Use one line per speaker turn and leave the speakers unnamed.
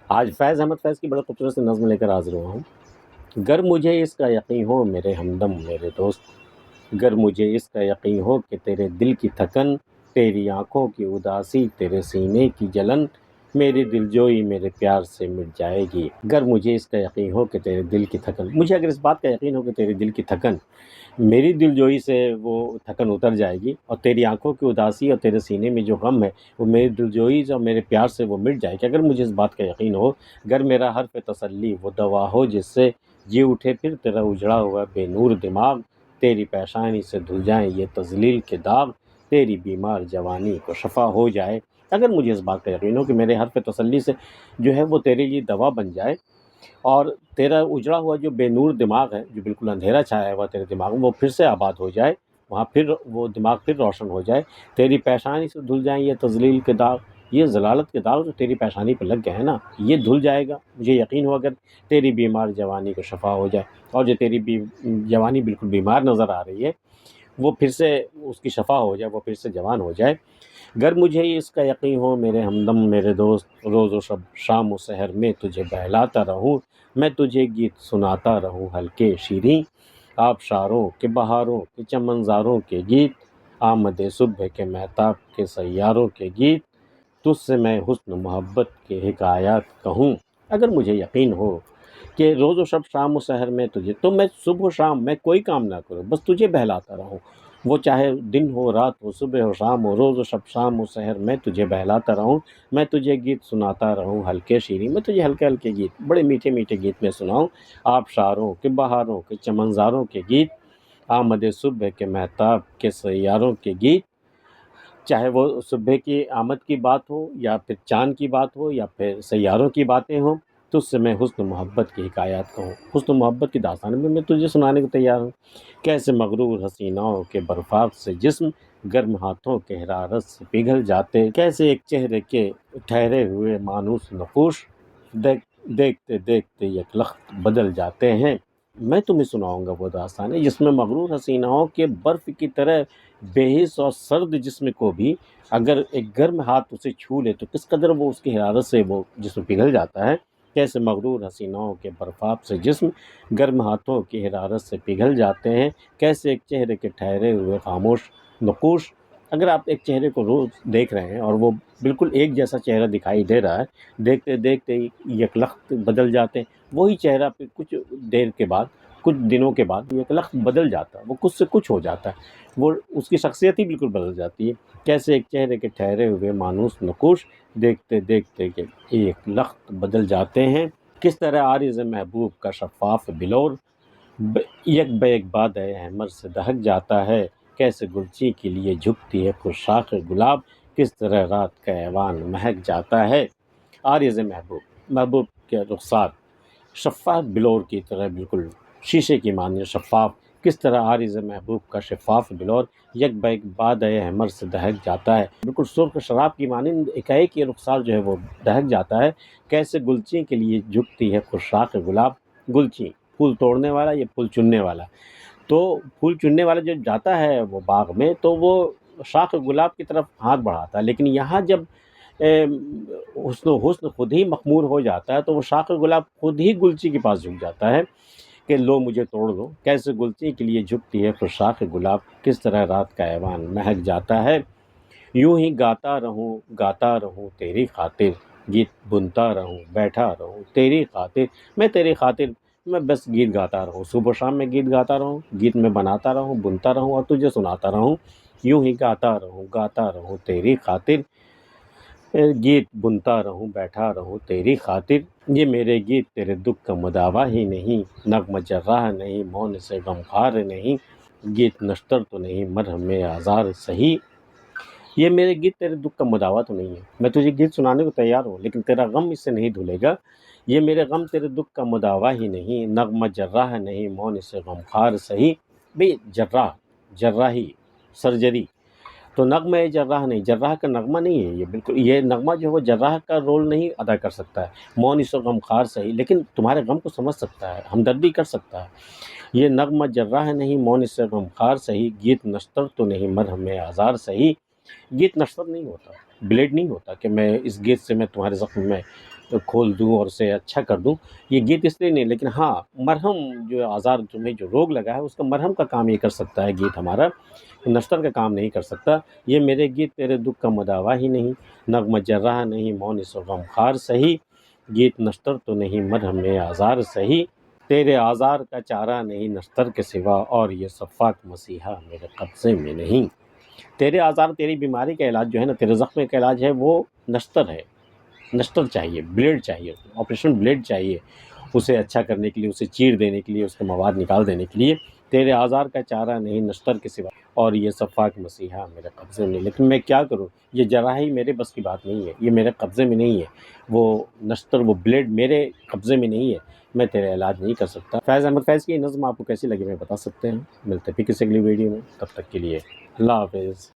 آج فیض احمد فیض کی بڑے خوبصورت سی نظم لے کر حاضر ہوا ہوں۔ گر مجھے اس کا یقین ہو میرے ہمدم میرے دوست، گر مجھے اس کا یقین ہو کہ تیرے دل کی تھکن، تیری آنکھوں کی اداسی، تیرے سینے کی جلن، میری دل جوئی میرے پیار سے مٹ جائے گی۔ گر مجھے اس کا یقین ہو کہ تیرے دل کی تھکن، مجھے اگر اس بات کا یقین ہو کہ تیرے دل کی تھکن میری دل جوئی سے وہ تھکن اتر جائے گی، اور تیری آنکھوں کی اداسی اور تیرے سینے میں جو غم ہے وہ میری دل جوئی سے اور میرے پیار سے وہ مٹ جائے گی، اگر مجھے اس بات کا یقین ہو، گر میرا حرف تسلی وہ دوا ہو جس سے جی اٹھے پھر تیرا اجڑا ہوا بے نور دماغ، تیری پیشانی سے دھل جائیں یہ تضلیل کے داغ، تیری بیمار جوانی کو شفا ہو جائے۔ اگر مجھے اس بات کا یقین ہو کہ میرے حرف تسلی سے جو ہے وہ تیرے لیے دوا بن جائے، اور تیرا اجڑا ہوا جو بے نور دماغ ہے، جو بالکل اندھیرا چھایا ہوا تیرے دماغ میں، وہ پھر سے آباد ہو جائے، وہاں پھر وہ دماغ پھر روشن ہو جائے، تیری پیشانی سے دھل جائیں یہ تضلیل کے داغ، یہ ضلالت کے داغ جو تیری پیشانی پہ لگ گئے ہیں نا، یہ دھل جائے گا، مجھے یقین ہو اگر تیری بیمار جوانی کو شفا ہو جائے، اور جو تیری جوانی بالکل بیمار نظر آ رہی ہے وہ پھر سے اس کی شفا ہو جائے، وہ پھر سے جوان ہو جائے۔ گر مجھے اس کا یقین ہو میرے ہمدم میرے دوست، روز و شب شام و سحر میں تجھے بہلاتا رہوں، میں تجھے گیت سناتا رہوں ہلکے شیریں، آبشاروں کے بہاروں کے چمنزاروں کے گیت، آمد صبح کے مہتاب کے سیاروں کے گیت، تجھ سے میں حسن محبت کے حکایات کہوں۔ اگر مجھے یقین ہو کہ روز و شب شام و سحر میں تجھے، تو میں صبح و شام میں کوئی کام نہ کروں، بس تجھے بہلاتا رہوں، وہ چاہے دن ہو رات ہو صبح ہو شام ہو، روز و شب شام و سحر میں تجھے بہلاتا رہوں، میں تجھے گیت سناتا رہوں ہلکے شیریں، میں تجھے ہلکے ہلکے گیت، بڑے میٹھے میٹھے گیت میں سناؤں، آبشاروں کے بہاروں کے چمنزاروں کے گیت، آمد صبح کے مہتاب کے سیاروں کے گیت، چاہے وہ صبح کی آمد کی بات ہو یا پھر چاند کی بات ہو یا پھر سیاروں کی باتیں ہوں، تو اس سے میں حسن محبت کی حکایات کہوں، حسن محبت کی داستان میں تجھے سنانے کو تیار ہوں۔ کیسے مغرور حسیناؤں کے برفاق سے جسم، گرم ہاتھوں کے حرارت سے پگھل جاتے، کیسے ایک چہرے کے ٹھہرے ہوئے مانوس نقوش، دیکھتے دیکھتے یک لخت بدل جاتے ہیں۔ میں تمہیں سناؤں گا وہ داستانیں جس میں مغرور حسیناؤں کے برف کی طرح بے حس اور سرد جسم کو بھی اگر ایک گرم ہاتھ اسے چھو لے تو کس قدر وہ اس کی حرارت سے وہ جسم پگھل جاتا ہے۔ کیسے مغرور حسیناؤں کے برفاق سے جسم، گرم ہاتھوں کی حرارت سے پگھل جاتے ہیں، کیسے ایک چہرے کے ٹھہرے ہوئے خاموش نقوش۔ اگر آپ ایک چہرے کو روز دیکھ رہے ہیں اور وہ بالکل ایک جیسا چہرہ دکھائی دے رہا ہے، دیکھتے دیکھتے یک لخت بدل جاتے ہیں، وہی چہرہ پھر کچھ دیر کے بعد، کچھ دنوں کے بعد یک لخت بدل جاتا ہے، وہ کچھ سے کچھ ہو جاتا ہے، وہ اس کی شخصیت ہی بالکل بدل جاتی ہے۔ کیسے ایک چہرے کے ٹھہرے ہوئے مانوس نقوش، دیکھتے دیکھتے کہ ایک لخت بدل جاتے ہیں۔ کس طرح عارض محبوب کا شفاف بلور یک بہ یک باد احمر سے دہک جاتا ہے، کیسے گلچی کے لیے جھکتی ہے خشاخ گلاب، کس طرح رات کا ایوان مہک جاتا ہے۔ عارض محبوب، محبوب کے رخسار شفاف بلور کی طرح بالکل شیشے کی مانند شفاف، کس طرح عارض محبوب کا شفاف بلور یک بہ یک باد احمر سے دہک جاتا ہے، بالکل سرخ شراب کی مانند ایک یہ رخسار جو ہے وہ دہک جاتا ہے۔ کیسے گلچی کے لیے جھکتی ہے خشاخ گلاب، گلچی پھول توڑنے والا، یہ پھول چننے والا، تو پھول چننے والا جب جاتا ہے وہ باغ میں تو وہ شاخ گلاب کی طرف ہاتھ بڑھاتا ہے، لیکن یہاں جب حسن خود ہی مخمور ہو جاتا ہے تو وہ شاخ گلاب خود ہی گلچی کے پاس جھک جاتا ہے کہ لو مجھے توڑ دو۔ کیسے گلچی کے لیے جھکتی ہے خشاخ گلاب، کس طرح رات کا ایوان مہک جاتا ہے۔ یوں ہی گاتا رہوں تیری خاطر، گیت بنتا رہوں بیٹھا رہوں تیری خاطر، میں تیری خاطر میں بس گیت گاتا رہوں، صبح و شام میں گیت گاتا رہوں، گیت میں بناتا رہوں بنتا رہوں اور تجھے سناتا رہوں۔ یوں ہی گاتا رہوں تیری خاطر، گیت بنتا رہوں بیٹھا رہوں تیری خاطر، یہ میرے گیت تیرے دکھ کا مداوا ہی نہیں، نغمہ جراح نہیں مون سے غمخوار نہیں، گیت نشتر تو نہیں مرہم آزار سہی، یہ میرے گیت تیرے دکھ کا مداوا تو نہیں ہے، میں تجھے گیت سنانے کو تیار ہوں لیکن تیرا غم اس سے نہیں دھلے گا، یہ میرے غم تیرے دکھ کا مداوا ہی نہیں، نغمہ جراح نہیں مون سے غمخوار سہی۔ بھئی جراح، جراحی، سرجری، تو نغمہ جراح نہیں، جراح کا نغمہ نہیں ہے یہ، بالکل یہ نغمہ جو ہے وہ جراح کا رول نہیں ادا کر سکتا ہے، مونس و غمخوار سہی، لیکن تمہارے غم کو سمجھ سکتا ہے، ہمدردی کر سکتا ہے۔ یہ نغمہ جراح نہیں مونس غمخوار سہی، گیت نشتر تو نہیں مرہم آزار سہی، گیت نشتر نہیں ہوتا، بلیڈ نہیں ہوتا کہ میں اس گیت سے میں تمہارے زخم میں کھول دوں اور اسے اچھا کر دوں، یہ گیت اس لیے نہیں، لیکن ہاں مرہم جو آزار تمہیں جو روگ لگا ہے اس کا مرہم کا کام یہ کر سکتا ہے گیت ہمارا، نشتر کا کام نہیں کر سکتا۔ یہ میرے گیت تیرے دکھ کا مداوا ہی نہیں، نغمہ جراح نہیں مونس و غمخوار سہی، گیت نشتر تو نہیں مرہم آزار سہی، تیرے آزار کا چارہ نہیں نشتر کے سوا، اور یہ صفاک مسیحا میرے قبضے میں نہیں۔ تیرے آزار، تیری بیماری کا علاج جو ہے نا، تیرے زخم کا علاج ہے وہ نشتر ہے، نشتر چاہیے، بلیڈ چاہیے، آپریشن بلیڈ چاہیے اسے اچھا کرنے کے لیے، اسے چیر دینے کے لیے، اس کے مواد نکال دینے کے لیے۔ تیرے آزار کا چارہ نہیں نشتر کے سوا، اور یہ صفاک مسیحا میرے قبضے میں، لیکن میں کیا کروں، یہ جراحی میرے بس کی بات نہیں ہے، یہ میرے قبضے میں نہیں ہے، وہ نشتر، وہ بلیڈ میرے قبضے میں نہیں ہے، میں تیرا علاج نہیں کر سکتا۔ فیض احمد فیض کی یہ نظم آپ کو کیسی لگی میں بتا سکتے ہیں، ملتے پھر کسی اگلی ویڈیو میں، تب تک کے لیے اللہ حافظ۔